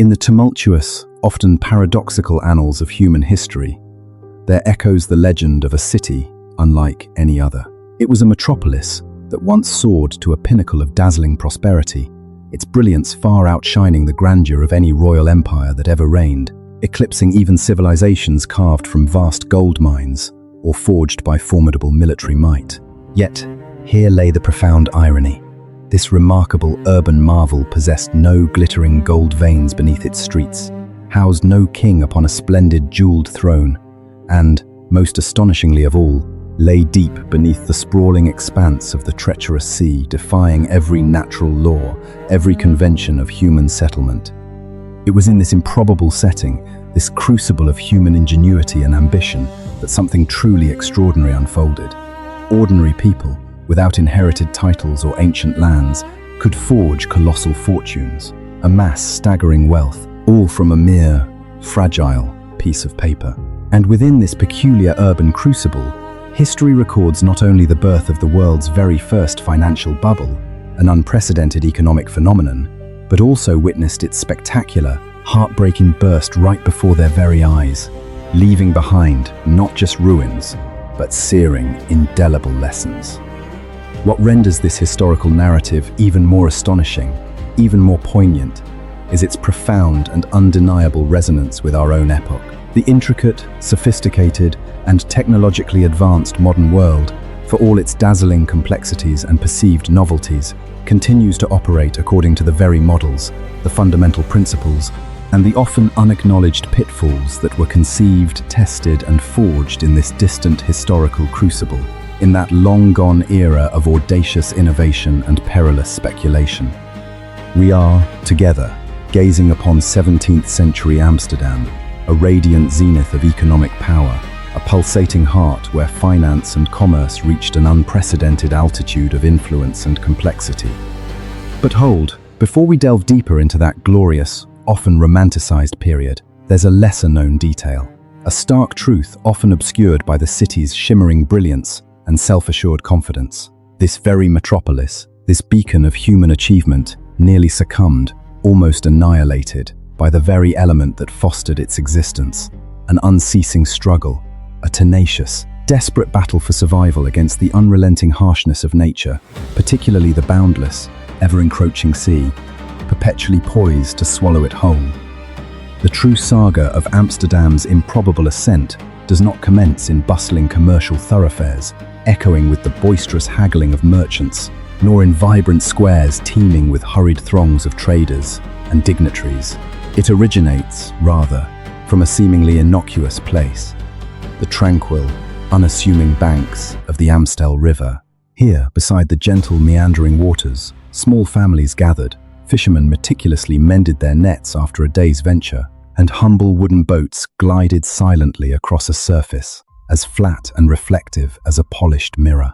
In the tumultuous, often paradoxical annals of human history, there echoes the legend of a city unlike any other. It was a metropolis that once soared to a pinnacle of dazzling prosperity, its brilliance far outshining the grandeur of any royal empire that ever reigned, eclipsing even civilizations carved from vast gold mines or forged by formidable military might. Yet, here lay the profound irony. This remarkable urban marvel possessed no glittering gold veins beneath its streets, housed no king upon a splendid jeweled throne, and, most astonishingly of all, lay deep beneath the sprawling expanse of the treacherous sea, defying every natural law, every convention of human settlement. It was in this improbable setting, this crucible of human ingenuity and ambition, that something truly extraordinary unfolded. Ordinary people, without inherited titles or ancient lands, could forge colossal fortunes, amass staggering wealth, all from a mere, fragile piece of paper. And within this peculiar urban crucible, history records not only the birth of the world's very first financial bubble, an unprecedented economic phenomenon, but also witnessed its spectacular, heartbreaking burst right before their very eyes, leaving behind not just ruins, but searing, indelible lessons. What renders this historical narrative even more astonishing, even more poignant, is its profound and undeniable resonance with our own epoch. The intricate, sophisticated, and technologically advanced modern world, for all its dazzling complexities and perceived novelties, continues to operate according to the very models, the fundamental principles, and the often unacknowledged pitfalls that were conceived, tested, and forged in this distant historical crucible, in that long-gone era of audacious innovation and perilous speculation. We are, together, gazing upon 17th century Amsterdam, a radiant zenith of economic power, a pulsating heart where finance and commerce reached an unprecedented altitude of influence and complexity. But hold, before we delve deeper into that glorious, often romanticized period, there's a lesser-known detail, a stark truth often obscured by the city's shimmering brilliance and self-assured confidence. This very metropolis, this beacon of human achievement, nearly succumbed, almost annihilated, by the very element that fostered its existence, an unceasing struggle, a tenacious, desperate battle for survival against the unrelenting harshness of nature, particularly the boundless, ever-encroaching sea, perpetually poised to swallow it whole. The true saga of Amsterdam's improbable ascent does not commence in bustling commercial thoroughfares, echoing with the boisterous haggling of merchants, nor in vibrant squares teeming with hurried throngs of traders and dignitaries. It originates, rather, from a seemingly innocuous place, the tranquil, unassuming banks of the Amstel River. Here, beside the gentle, meandering waters, small families gathered, fishermen meticulously mended their nets after a day's venture, and humble wooden boats glided silently across a surface as flat and reflective as a polished mirror.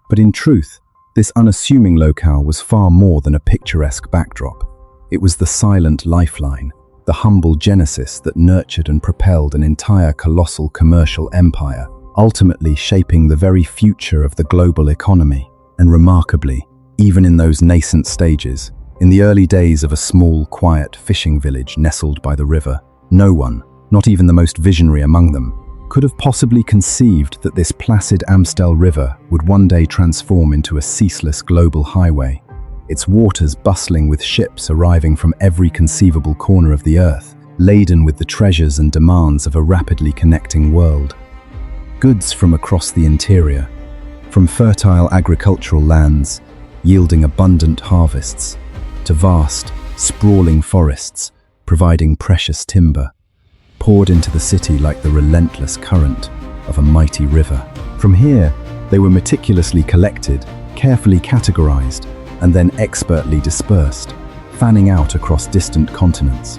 But in truth, this unassuming locale was far more than a picturesque backdrop. It was the silent lifeline, the humble genesis that nurtured and propelled an entire colossal commercial empire, ultimately shaping the very future of the global economy. And remarkably, even in those nascent stages, in the early days of a small, quiet fishing village nestled by the river, no one, not even the most visionary among them, could have possibly conceived that this placid Amstel River would one day transform into a ceaseless global highway, its waters bustling with ships arriving from every conceivable corner of the earth, laden with the treasures and demands of a rapidly connecting world. Goods from across the interior, from fertile agricultural lands, yielding abundant harvests, to vast, sprawling forests, providing precious timber, poured into the city like the relentless current of a mighty river. From here, they were meticulously collected, carefully categorized, and then expertly dispersed, fanning out across distant continents.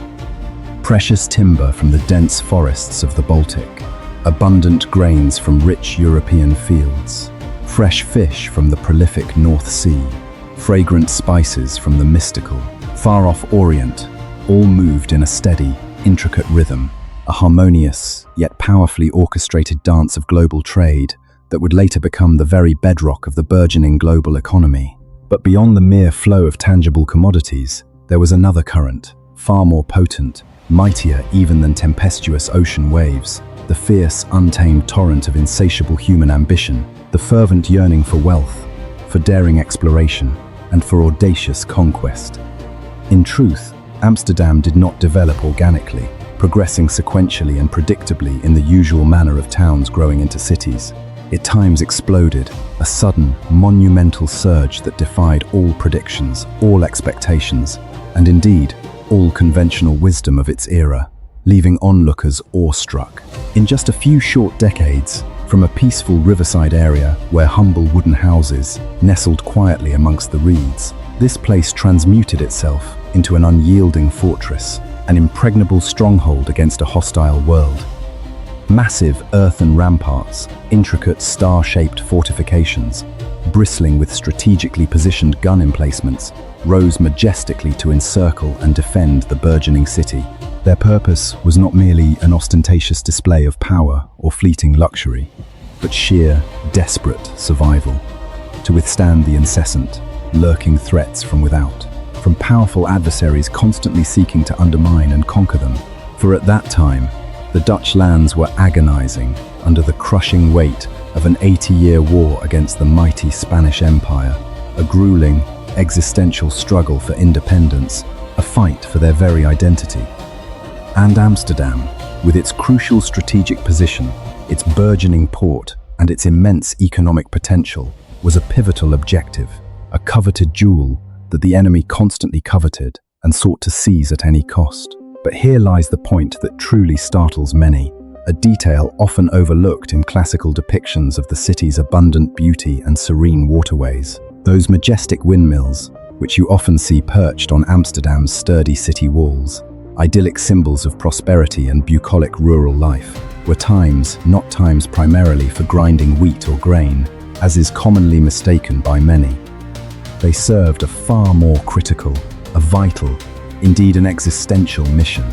Precious timber from the dense forests of the Baltic, abundant grains from rich European fields, fresh fish from the prolific North Sea, fragrant spices from the mystical, far-off Orient, all moved in a steady, intricate rhythm, a harmonious, yet powerfully orchestrated dance of global trade that would later become the very bedrock of the burgeoning global economy. But beyond the mere flow of tangible commodities, there was another current, far more potent, mightier even than tempestuous ocean waves, the fierce, untamed torrent of insatiable human ambition, the fervent yearning for wealth, for daring exploration, and for audacious conquest. In truth, Amsterdam did not develop organically, progressing sequentially and predictably in the usual manner of towns growing into cities. It at times exploded, a sudden, monumental surge that defied all predictions, all expectations, and indeed, all conventional wisdom of its era, leaving onlookers awestruck. In just a few short decades, from a peaceful riverside area where humble wooden houses nestled quietly amongst the reeds, this place transmuted itself into an unyielding fortress, an impregnable stronghold against a hostile world. Massive earthen ramparts, intricate star-shaped fortifications, bristling with strategically positioned gun emplacements, rose majestically to encircle and defend the burgeoning city. Their purpose was not merely an ostentatious display of power or fleeting luxury, but sheer, desperate survival, to withstand the incessant, lurking threats from without, from powerful adversaries constantly seeking to undermine and conquer them. For at that time, the Dutch lands were agonizing under the crushing weight of an 80-year war against the mighty Spanish Empire, a grueling, existential struggle for independence, a fight for their very identity. And Amsterdam, with its crucial strategic position, its burgeoning port, and its immense economic potential, was a pivotal objective, a coveted jewel that the enemy constantly coveted and sought to seize at any cost. But here lies the point that truly startles many, a detail often overlooked in classical depictions of the city's abundant beauty and serene waterways. Those majestic windmills, which you often see perched on Amsterdam's sturdy city walls, idyllic symbols of prosperity and bucolic rural life, were not times primarily for grinding wheat or grain, as is commonly mistaken by many. They served a far more critical, a vital, indeed an existential mission,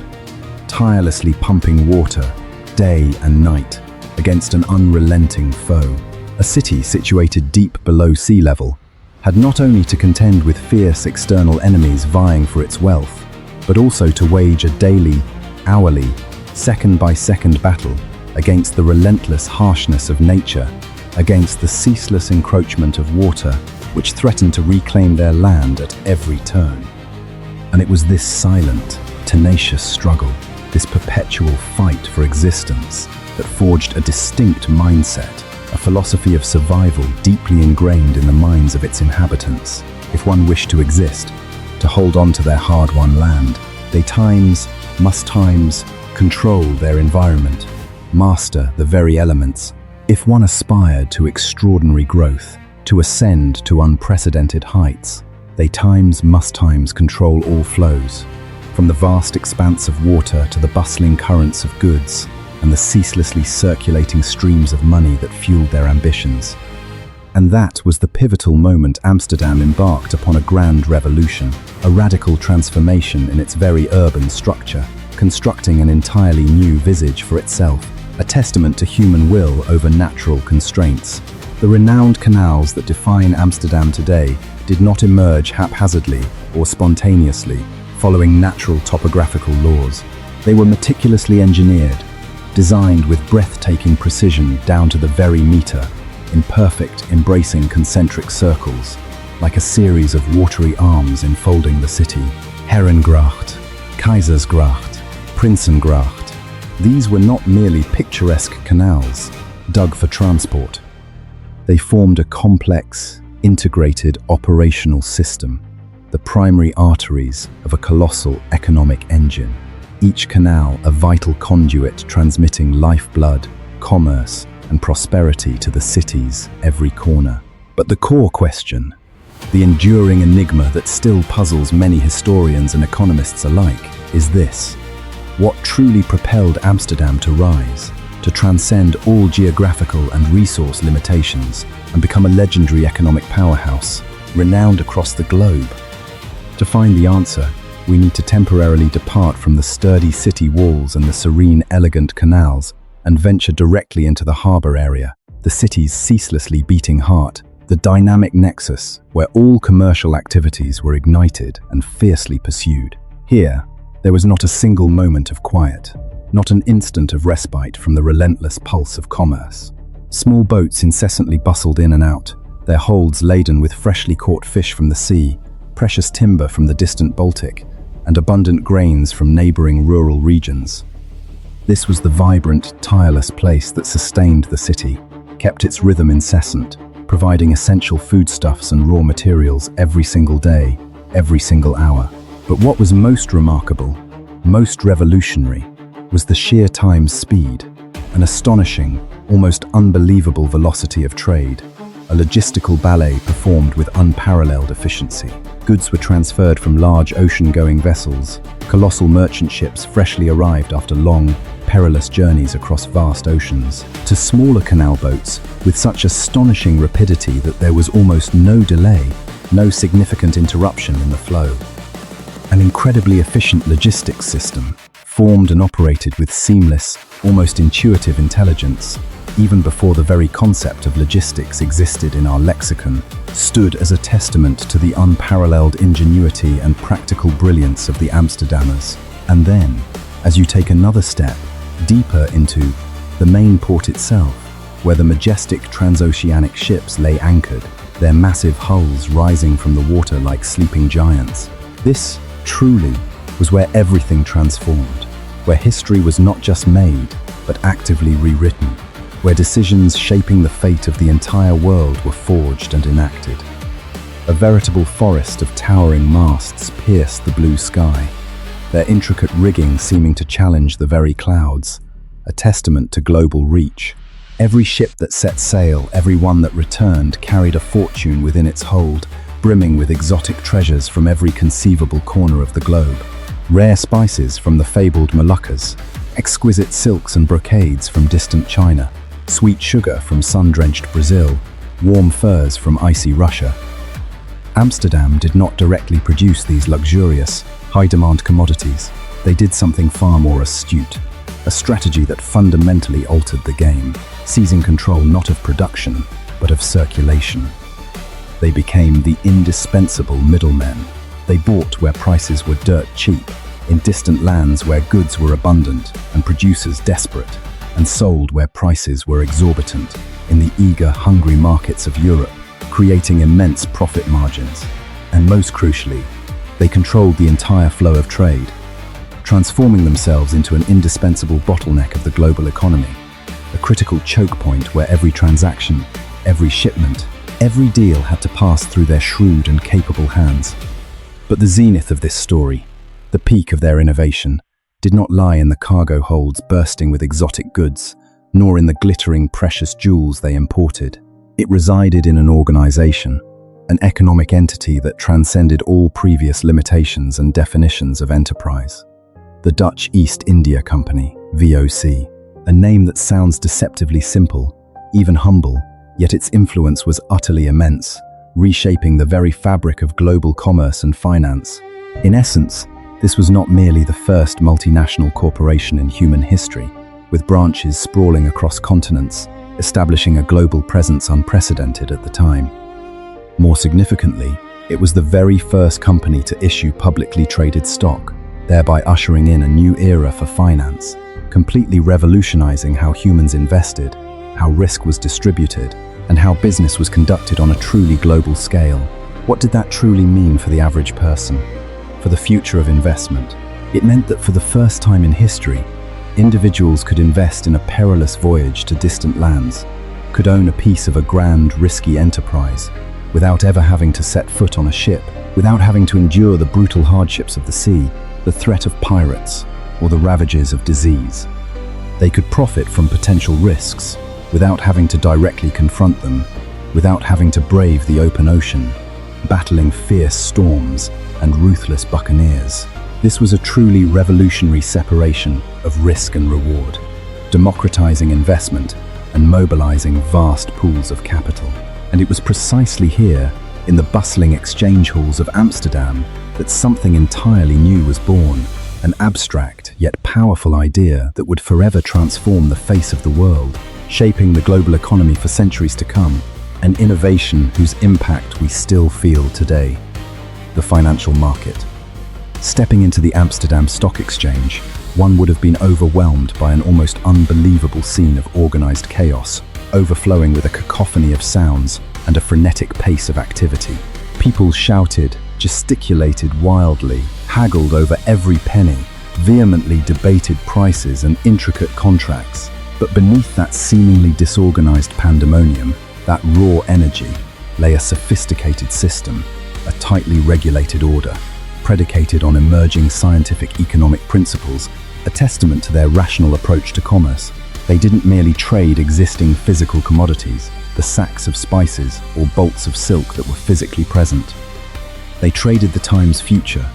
tirelessly pumping water, day and night, against an unrelenting foe. A city situated deep below sea level had not only to contend with fierce external enemies vying for its wealth, but also to wage a daily, hourly, second-by-second battle against the relentless harshness of nature, against the ceaseless encroachment of water, which threatened to reclaim their land at every turn. And it was this silent, tenacious struggle, this perpetual fight for existence, that forged a distinct mindset, a philosophy of survival deeply ingrained in the minds of its inhabitants. If one wished to exist, to hold on to their hard-won land, they must control their environment, master the very elements. If one aspired to extraordinary growth, to ascend to unprecedented heights, they must control all flows, from the vast expanse of water to the bustling currents of goods and the ceaselessly circulating streams of money that fueled their ambitions. And that was the pivotal moment Amsterdam embarked upon a grand revolution, a radical transformation in its very urban structure, constructing an entirely new visage for itself, a testament to human will over natural constraints. The renowned canals that define Amsterdam today did not emerge haphazardly or spontaneously, following natural topographical laws. They were meticulously engineered, designed with breathtaking precision down to the very meter, in perfect, embracing concentric circles, like a series of watery arms enfolding the city. Herengracht, Keizersgracht, Prinsengracht. These were not merely picturesque canals, dug for transport. They formed a complex, integrated operational system, the primary arteries of a colossal economic engine. Each canal a vital conduit transmitting lifeblood, commerce, and prosperity to the city's every corner. But the core question, the enduring enigma that still puzzles many historians and economists alike, is this: what truly propelled Amsterdam to rise, to transcend all geographical and resource limitations and become a legendary economic powerhouse, renowned across the globe? To find the answer, we need to temporarily depart from the sturdy city walls and the serene, elegant canals and venture directly into the harbour area, the city's ceaselessly beating heart, the dynamic nexus where all commercial activities were ignited and fiercely pursued. Here, There was not a single moment of quiet, not an instant of respite from the relentless pulse of commerce. Small boats incessantly bustled in and out, their holds laden with freshly caught fish from the sea, precious timber from the distant Baltic, and abundant grains from neighboring rural regions. This was the vibrant, tireless place that sustained the city, kept its rhythm incessant, providing essential foodstuffs and raw materials every single day, every single hour. But what was most remarkable, most revolutionary, was the sheer time speed, an astonishing, almost unbelievable velocity of trade, a logistical ballet performed with unparalleled efficiency. Goods were transferred from large ocean-going vessels, colossal merchant ships freshly arrived after long, perilous journeys across vast oceans, to smaller canal boats with such astonishing rapidity that there was almost no delay, no significant interruption in the flow. An incredibly efficient logistics system, formed and operated with seamless, almost intuitive intelligence, even before the very concept of logistics existed in our lexicon, stood as a testament to the unparalleled ingenuity and practical brilliance of the Amsterdammers. And then, as you take another step, deeper into the main port itself, where the majestic transoceanic ships lay anchored, their massive hulls rising from the water like sleeping giants. This, truly, was where everything transformed, where history was not just made, but actively rewritten, where decisions shaping the fate of the entire world were forged and enacted. A veritable forest of towering masts pierced the blue sky, their intricate rigging seeming to challenge the very clouds, a testament to global reach. Every ship that set sail, every one that returned, carried a fortune within its hold, brimming with exotic treasures from every conceivable corner of the globe. Rare spices from the fabled Moluccas, exquisite silks and brocades from distant China, sweet sugar from sun-drenched Brazil, warm furs from icy Russia. Amsterdam did not directly produce these luxurious, high-demand commodities. They did something far more astute, a strategy that fundamentally altered the game, seizing control not of production, but of circulation. They became the indispensable middlemen. They bought where prices were dirt cheap, in distant lands where goods were abundant and producers desperate, and sold where prices were exorbitant, in the eager, hungry markets of Europe, creating immense profit margins. And most crucially, they controlled the entire flow of trade, transforming themselves into an indispensable bottleneck of the global economy, a critical choke point where every transaction, every shipment, every deal had to pass through their shrewd and capable hands. But the zenith of this story, the peak of their innovation, did not lie in the cargo holds bursting with exotic goods, nor in the glittering precious jewels they imported. It resided in an organization, an economic entity that transcended all previous limitations and definitions of enterprise. The Dutch East India Company, VOC, a name that sounds deceptively simple, even humble, yet its influence was utterly immense, reshaping the very fabric of global commerce and finance. In essence, this was not merely the first multinational corporation in human history, with branches sprawling across continents, establishing a global presence unprecedented at the time. More significantly, it was the very first company to issue publicly traded stock, thereby ushering in a new era for finance, completely revolutionizing how humans invested, how risk was distributed, and how business was conducted on a truly global scale. What did that truly mean for the average person? For the future of investment? It meant that for the first time in history, individuals could invest in a perilous voyage to distant lands, could own a piece of a grand, risky enterprise, without ever having to set foot on a ship, without having to endure the brutal hardships of the sea, the threat of pirates, or the ravages of disease. They could profit from potential risks, without having to directly confront them, without having to brave the open ocean, battling fierce storms and ruthless buccaneers. This was a truly revolutionary separation of risk and reward, democratizing investment and mobilizing vast pools of capital. And it was precisely here, in the bustling exchange halls of Amsterdam, that something entirely new was born, an abstract yet powerful idea that would forever transform the face of the world, shaping the global economy for centuries to come, an innovation whose impact we still feel today: the financial market. Stepping into the Amsterdam Stock Exchange, one would have been overwhelmed by an almost unbelievable scene of organized chaos, overflowing with a cacophony of sounds and a frenetic pace of activity. People shouted, gesticulated wildly, haggled over every penny, vehemently debated prices and intricate contracts. But beneath that seemingly disorganized pandemonium, that raw energy, lay a sophisticated system, a tightly regulated order, predicated on emerging scientific economic principles, a testament to their rational approach to commerce. They didn't merely trade existing physical commodities, the sacks of spices or bolts of silk that were physically present. They traded the time's future,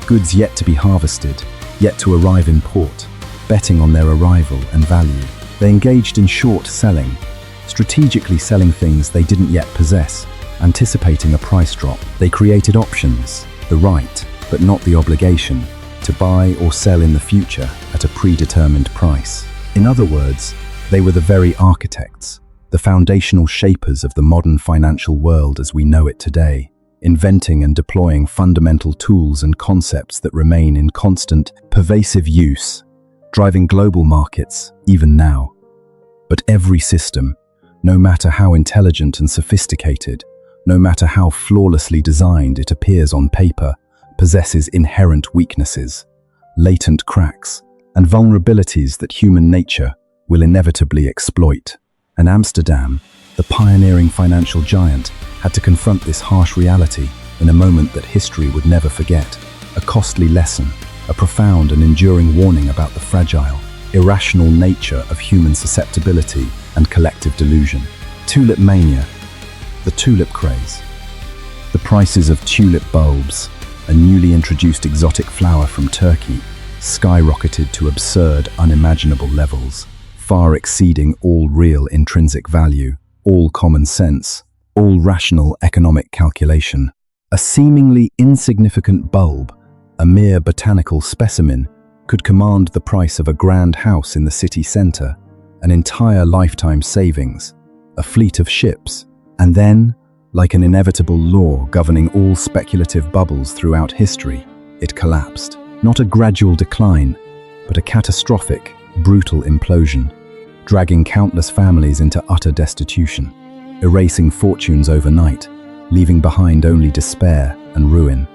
goods yet to be harvested, yet to arrive in port, betting on their arrival and value. They engaged in short selling, strategically selling things they didn't yet possess, anticipating a price drop. They created options, the right, but not the obligation, to buy or sell in the future at a predetermined price. In other words, they were the very architects, the foundational shapers of the modern financial world as we know it today, inventing and deploying fundamental tools and concepts that remain in constant, pervasive use, driving global markets even now. But every system, no matter how intelligent and sophisticated, no matter how flawlessly designed it appears on paper, possesses inherent weaknesses, latent cracks, and vulnerabilities that human nature will inevitably exploit. And Amsterdam, the pioneering financial giant, had to confront this harsh reality in a moment that history would never forget. A costly lesson, a profound and enduring warning about the fragile, irrational nature of human susceptibility and collective delusion. Tulip Mania, the tulip craze. The prices of tulip bulbs, a newly introduced exotic flower from Turkey, skyrocketed to absurd, unimaginable levels, far exceeding all real intrinsic value, all common sense, all rational economic calculation. A seemingly insignificant bulb, a mere botanical specimen, could command the price of a grand house in the city centre, an entire lifetime savings, a fleet of ships, and then, like an inevitable law governing all speculative bubbles throughout history, it collapsed. Not a gradual decline, but a catastrophic, brutal implosion, dragging countless families into utter destitution, erasing fortunes overnight, leaving behind only despair and ruin.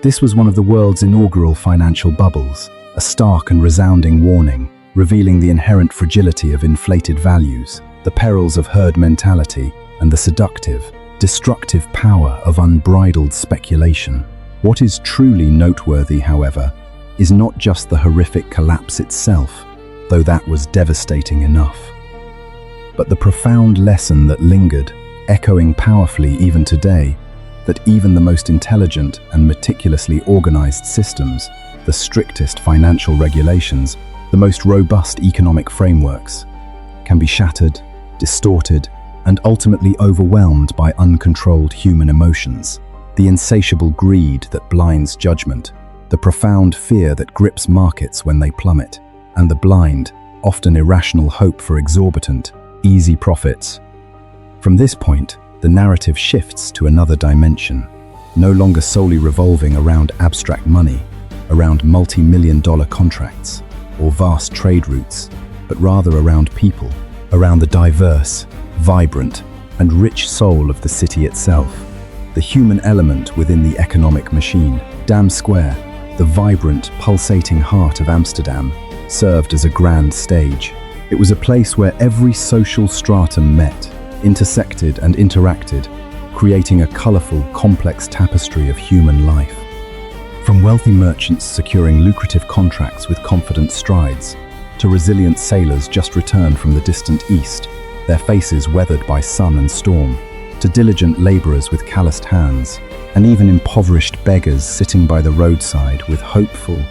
This was one of the world's inaugural financial bubbles, a stark and resounding warning, revealing the inherent fragility of inflated values, the perils of herd mentality, and the seductive, destructive power of unbridled speculation. What is truly noteworthy, however, is not just the horrific collapse itself, though that was devastating enough, but the profound lesson that lingered, echoing powerfully even today, that even the most intelligent and meticulously organized systems, the strictest financial regulations, the most robust economic frameworks, can be shattered, distorted, and ultimately overwhelmed by uncontrolled human emotions. The insatiable greed that blinds judgment, the profound fear that grips markets when they plummet, and the blind, often irrational hope for exorbitant, easy profits. From this point, the narrative shifts to another dimension, no longer solely revolving around abstract money, around multi-million-dollar contracts, or vast trade routes, but rather around people, around the diverse, vibrant, and rich soul of the city itself. The human element within the economic machine. Dam Square, the vibrant, pulsating heart of Amsterdam, served as a grand stage. It was a place where every social stratum met, intersected and interacted, creating a colorful, complex tapestry of human life. From wealthy merchants securing lucrative contracts with confident strides, to resilient sailors just returned from the distant east, their faces weathered by sun and storm, to diligent laborers with calloused hands, and even impoverished beggars sitting by the roadside with hopeful,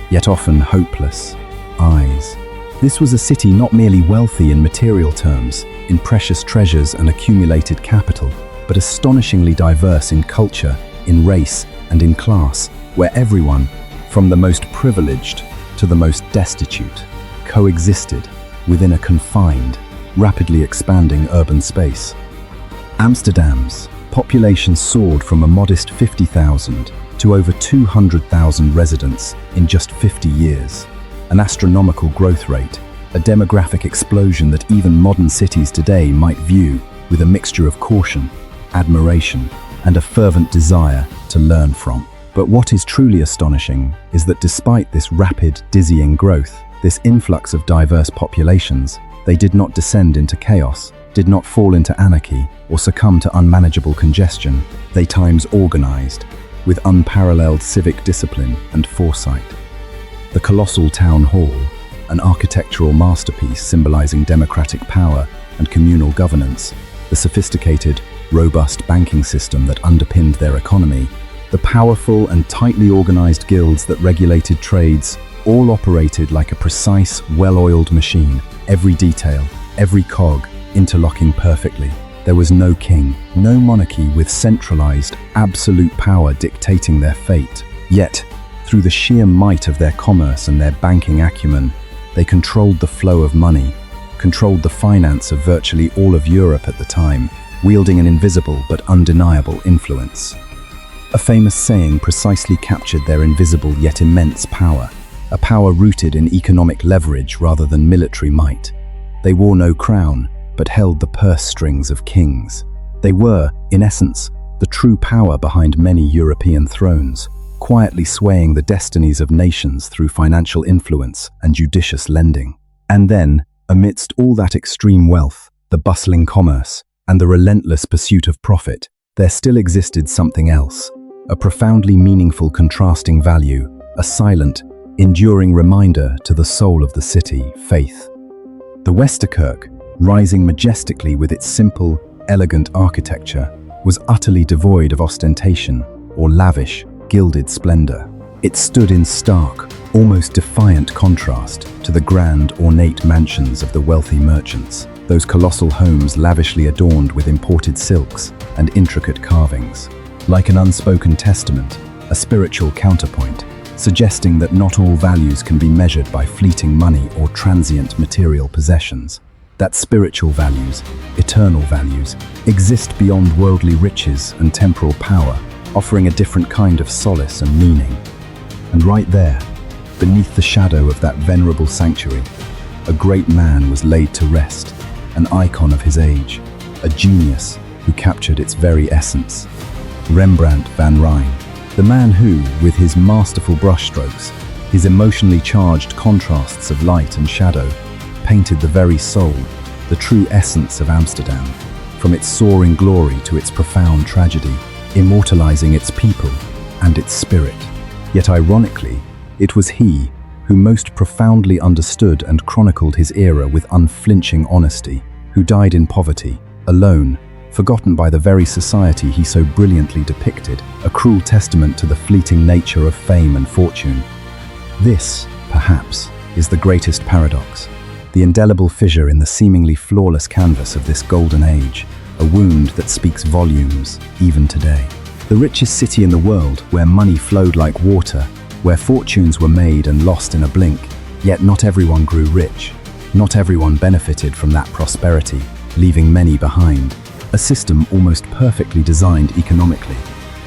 yet often hopeless, eyes. This was a city not merely wealthy in material terms, in precious treasures and accumulated capital, but astonishingly diverse in culture, in race, and in class, where everyone, from the most privileged to the most destitute, coexisted within a confined, rapidly expanding urban space. Amsterdam's population soared from a modest 50,000 to over 200,000 residents in just 50 years. An astronomical growth rate, a demographic explosion that even modern cities today might view with a mixture of caution, admiration, and a fervent desire to learn from. But what is truly astonishing is that despite this rapid, dizzying growth, this influx of diverse populations, they did not descend into chaos, did not fall into anarchy, or succumb to unmanageable congestion. They times organized, with unparalleled civic discipline and foresight. The colossal town hall, an architectural masterpiece symbolizing democratic power and communal governance, the sophisticated, robust banking system that underpinned their economy, the powerful and tightly organized guilds that regulated trades, all operated like a precise, well-oiled machine, every detail, every cog, interlocking perfectly. There was no king, no monarchy with centralized, absolute power dictating their fate. Yet, through the sheer might of their commerce and their banking acumen, they controlled the flow of money, controlled the finance of virtually all of Europe at the time, wielding an invisible but undeniable influence. A famous saying precisely captured their invisible yet immense power, a power rooted in economic leverage rather than military might. They wore no crown, but held the purse strings of kings. They were, in essence, the true power behind many European thrones, quietly swaying the destinies of nations through financial influence and judicious lending. And then, amidst all that extreme wealth, the bustling commerce, and the relentless pursuit of profit, there still existed something else, a profoundly meaningful contrasting value, a silent, enduring reminder to the soul of the city, faith. The Westerkerk, rising majestically with its simple, elegant architecture, was utterly devoid of ostentation or lavish, gilded splendor. It stood in stark, almost defiant contrast to the grand, ornate mansions of the wealthy merchants, those colossal homes lavishly adorned with imported silks and intricate carvings. Like an unspoken testament, a spiritual counterpoint, suggesting that not all values can be measured by fleeting money or transient material possessions. That spiritual values, eternal values, exist beyond worldly riches and temporal power, offering a different kind of solace and meaning. And right there, beneath the shadow of that venerable sanctuary, a great man was laid to rest, an icon of his age, a genius who captured its very essence. Rembrandt van Rijn, the man who, with his masterful brushstrokes, his emotionally charged contrasts of light and shadow, painted the very soul, the true essence of Amsterdam, from its soaring glory to its profound tragedy, immortalizing its people and its spirit. Yet ironically, it was he who most profoundly understood and chronicled his era with unflinching honesty, who died in poverty, alone, forgotten by the very society he so brilliantly depicted, a cruel testament to the fleeting nature of fame and fortune. This, perhaps, is the greatest paradox, the indelible fissure in the seemingly flawless canvas of this golden age, a wound that speaks volumes, even today. The richest city in the world, where money flowed like water, where fortunes were made and lost in a blink, yet not everyone grew rich. Not everyone benefited from that prosperity, leaving many behind. A system almost perfectly designed economically,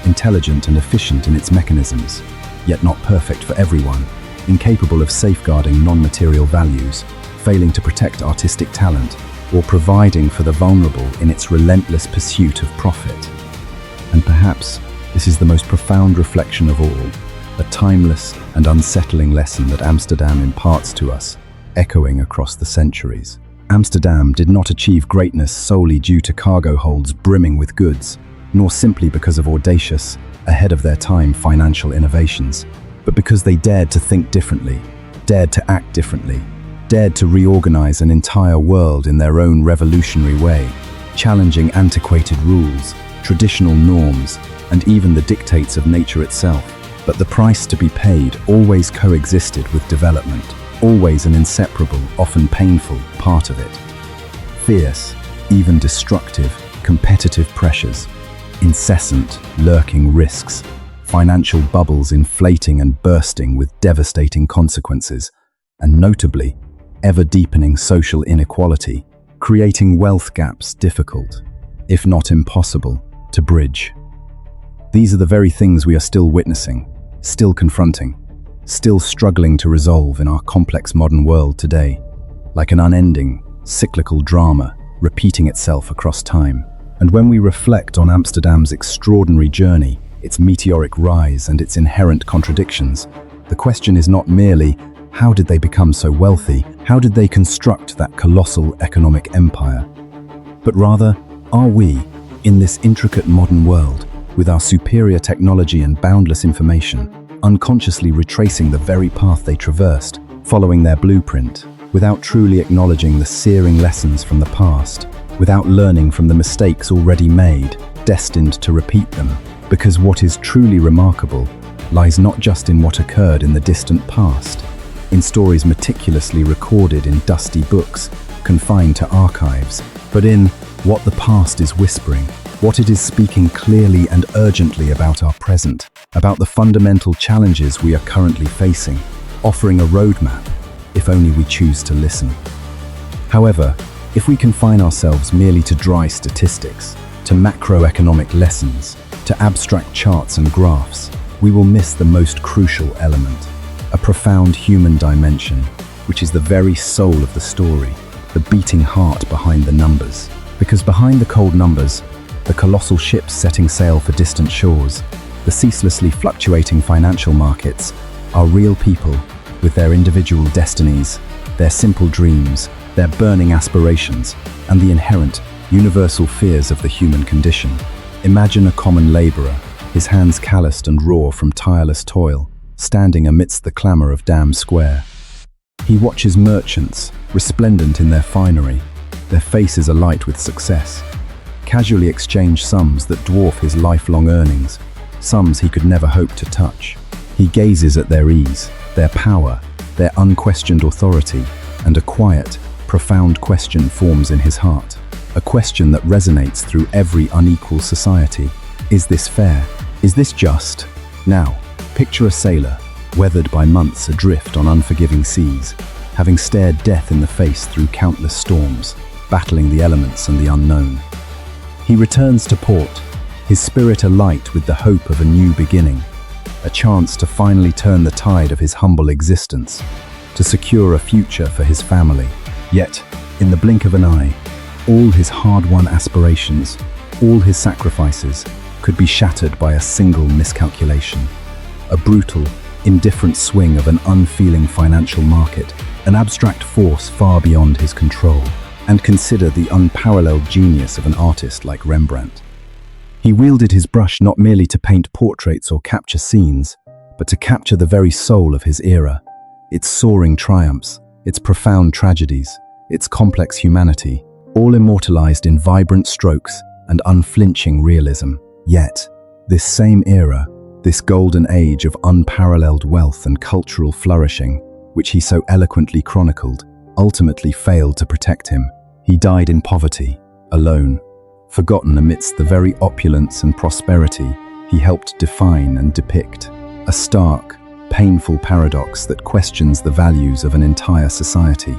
intelligent and efficient in its mechanisms, yet not perfect for everyone, incapable of safeguarding non-material values, failing to protect artistic talent, or providing for the vulnerable in its relentless pursuit of profit. And perhaps this is the most profound reflection of all, a timeless and unsettling lesson that Amsterdam imparts to us, echoing across the centuries. Amsterdam did not achieve greatness solely due to cargo holds brimming with goods, nor simply because of audacious, ahead-of-their-time financial innovations, but because they dared to think differently, dared to act differently, dared to reorganize an entire world in their own revolutionary way, challenging antiquated rules, traditional norms, and even the dictates of nature itself. But the price to be paid always coexisted with development, always an inseparable, often painful part of it. Fierce, even destructive, competitive pressures, incessant, lurking risks, financial bubbles inflating and bursting with devastating consequences, and notably, ever-deepening social inequality, creating wealth gaps difficult, if not impossible, to bridge. These are the very things we are still witnessing, still confronting, still struggling to resolve in our complex modern world today, like an unending, cyclical drama repeating itself across time. And when we reflect on Amsterdam's extraordinary journey, its meteoric rise and its inherent contradictions, the question is not merely, how did they become so wealthy? How did they construct that colossal economic empire? But rather, are we, in this intricate modern world, with our superior technology and boundless information, unconsciously retracing the very path they traversed, following their blueprint, without truly acknowledging the searing lessons from the past, without learning from the mistakes already made, destined to repeat them? Because what is truly remarkable lies not just in what occurred in the distant past, in stories meticulously recorded in dusty books, confined to archives, but in what the past is whispering, what it is speaking clearly and urgently about our present, about the fundamental challenges we are currently facing, offering a roadmap, if only we choose to listen. However, if we confine ourselves merely to dry statistics, to macroeconomic lessons, to abstract charts and graphs, we will miss the most crucial element, a profound human dimension, which is the very soul of the story, the beating heart behind the numbers. Because behind the cold numbers, the colossal ships setting sail for distant shores, the ceaselessly fluctuating financial markets, are real people with their individual destinies, their simple dreams, their burning aspirations, and the inherent, universal fears of the human condition. Imagine a common laborer, his hands calloused and raw from tireless toil, standing amidst the clamor of Dam Square. He watches merchants, resplendent in their finery, their faces alight with success, casually exchange sums that dwarf his lifelong earnings, sums he could never hope to touch. He gazes at their ease, their power, their unquestioned authority, and a quiet, profound question forms in his heart, a question that resonates through every unequal society. Is this fair? Is this just? Now, picture a sailor, weathered by months adrift on unforgiving seas, having stared death in the face through countless storms, battling the elements and the unknown. He returns to port, his spirit alight with the hope of a new beginning, a chance to finally turn the tide of his humble existence, to secure a future for his family. Yet, in the blink of an eye, all his hard-won aspirations, all his sacrifices, could be shattered by a single miscalculation. A brutal, indifferent swing of an unfeeling financial market, an abstract force far beyond his control. And consider the unparalleled genius of an artist like Rembrandt. He wielded his brush not merely to paint portraits or capture scenes, but to capture the very soul of his era, its soaring triumphs, its profound tragedies, its complex humanity, all immortalized in vibrant strokes and unflinching realism. Yet, this same era, this golden age of unparalleled wealth and cultural flourishing, which he so eloquently chronicled, ultimately failed to protect him. He died in poverty, alone, forgotten amidst the very opulence and prosperity he helped define and depict. A stark, painful paradox that questions the values of an entire society.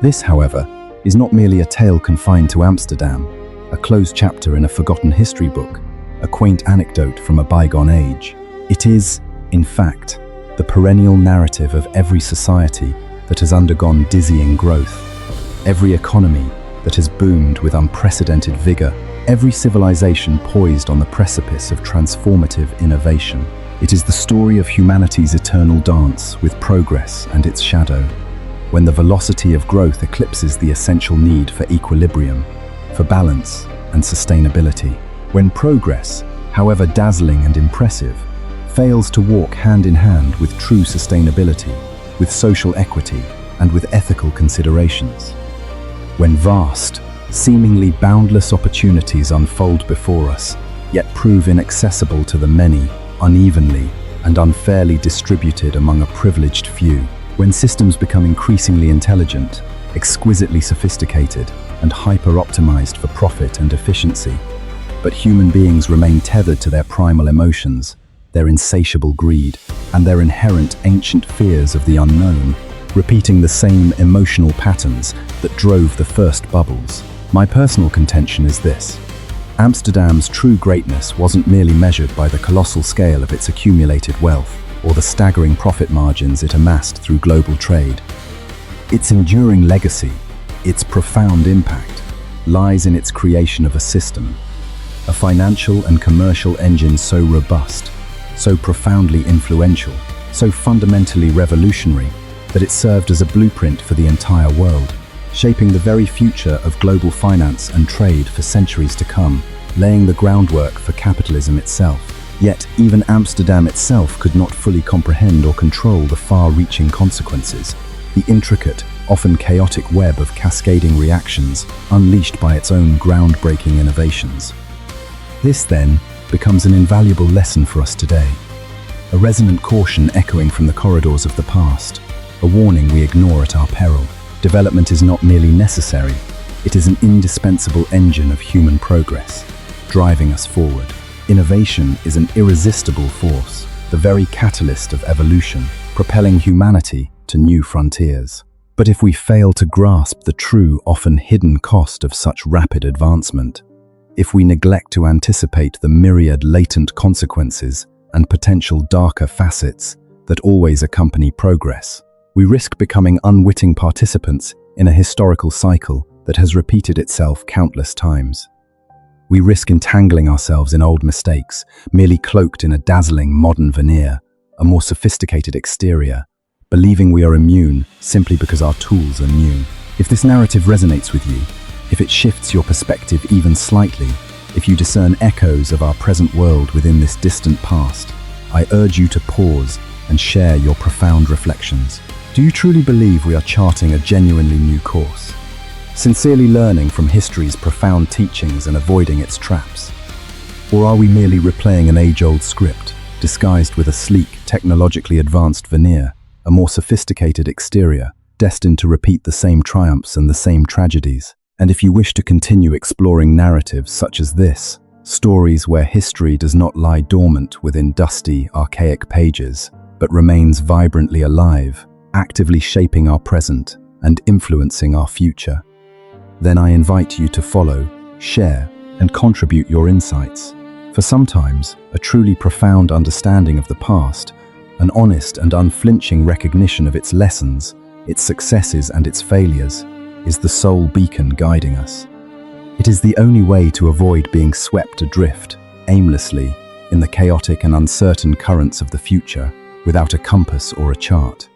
This, however, is not merely a tale confined to Amsterdam, a closed chapter in a forgotten history book, a quaint anecdote from a bygone age. It is, in fact, the perennial narrative of every society that has undergone dizzying growth, every economy that has boomed with unprecedented vigor, every civilization poised on the precipice of transformative innovation. It is the story of humanity's eternal dance with progress and its shadow, when the velocity of growth eclipses the essential need for equilibrium, for balance and sustainability. When progress, however dazzling and impressive, fails to walk hand in hand with true sustainability, with social equity, and with ethical considerations. When vast, seemingly boundless opportunities unfold before us, yet prove inaccessible to the many, unevenly and unfairly distributed among a privileged few. When systems become increasingly intelligent, exquisitely sophisticated, and hyper-optimized for profit and efficiency, but human beings remain tethered to their primal emotions, their insatiable greed, and their inherent ancient fears of the unknown, repeating the same emotional patterns that drove the first bubbles. My personal contention is this: Amsterdam's true greatness wasn't merely measured by the colossal scale of its accumulated wealth or the staggering profit margins it amassed through global trade. Its enduring legacy, its profound impact, lies in its creation of a system, a financial and commercial engine so robust, so profoundly influential, so fundamentally revolutionary that it served as a blueprint for the entire world, shaping the very future of global finance and trade for centuries to come, laying the groundwork for capitalism itself. Yet, even Amsterdam itself could not fully comprehend or control the far-reaching consequences, the intricate, often chaotic web of cascading reactions unleashed by its own groundbreaking innovations. This, then, becomes an invaluable lesson for us today, a resonant caution echoing from the corridors of the past, a warning we ignore at our peril. Development is not merely necessary, it is an indispensable engine of human progress, driving us forward. Innovation is an irresistible force, the very catalyst of evolution, propelling humanity to new frontiers. But if we fail to grasp the true, often hidden cost of such rapid advancement, if we neglect to anticipate the myriad latent consequences and potential darker facets that always accompany progress, we risk becoming unwitting participants in a historical cycle that has repeated itself countless times. We risk entangling ourselves in old mistakes, merely cloaked in a dazzling modern veneer, a more sophisticated exterior, believing we are immune simply because our tools are new. If this narrative resonates with you, if it shifts your perspective even slightly, if you discern echoes of our present world within this distant past, I urge you to pause and share your profound reflections. Do you truly believe we are charting a genuinely new course, sincerely learning from history's profound teachings and avoiding its traps? Or are we merely replaying an age-old script, disguised with a sleek, technologically advanced veneer, a more sophisticated exterior, destined to repeat the same triumphs and the same tragedies? And if you wish to continue exploring narratives such as this, stories where history does not lie dormant within dusty, archaic pages, but remains vibrantly alive, actively shaping our present and influencing our future, then I invite you to follow, share, and contribute your insights. For sometimes, a truly profound understanding of the past, an honest and unflinching recognition of its lessons, its successes and its failures, is the sole beacon guiding us. It is the only way to avoid being swept adrift, aimlessly, in the chaotic and uncertain currents of the future, without a compass or a chart.